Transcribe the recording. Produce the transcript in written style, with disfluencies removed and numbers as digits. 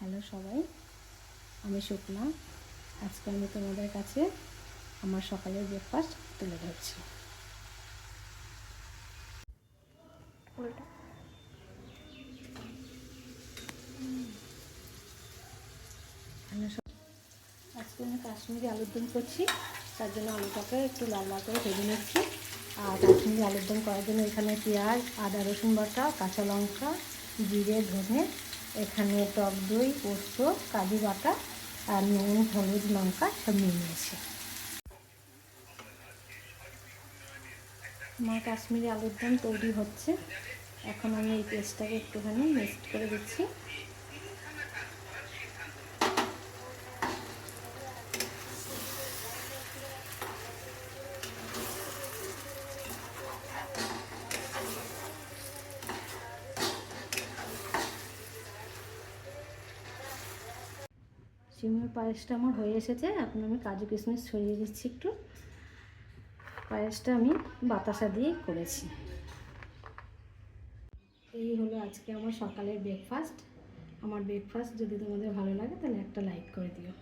Hello সবাই, আমি সুকনা। আজকে আমি তোমাদের কাছে আমার সকালের ব্রেকফাস্ট তুলে ধরছি। আজকে আমি কাশ্মীরি আলুর দম করছি। তার জন্য আলুটাকে একটু লাল লাল করে ভেজে নিচ্ছি। আর কাশ্মীরি আলুর দম করার জন্য এখানে পেঁয়াজ, আদা রসুন বাটা, কাঁচা লঙ্কা, জিরে, ধনে, এখানে টক দই, পোস্ত, কাজু বাটা আর নুন, হলুদ, লঙ্কা সব নিয়ে নিয়েছি। আমার কাশ্মীরি আলুর দম তৈরি হচ্ছে। এখন আমি এই পেস্টটাকে একটুখানি মিক্সড করে দিচ্ছি। সিমের পায়েসটা আমার হয়ে এসেছে। এখন আমি কাজু কিশমিশ ছড়িয়ে দিচ্ছি একটু। পায়েসটা আমি বাতাসা দিয়েই করেছি। এই হলো আজকে আমার সকালের ব্রেকফাস্ট। আমার ব্রেকফাস্ট যদি তোমাদের ভালো লাগে তাহলে একটা লাইক করে দিও।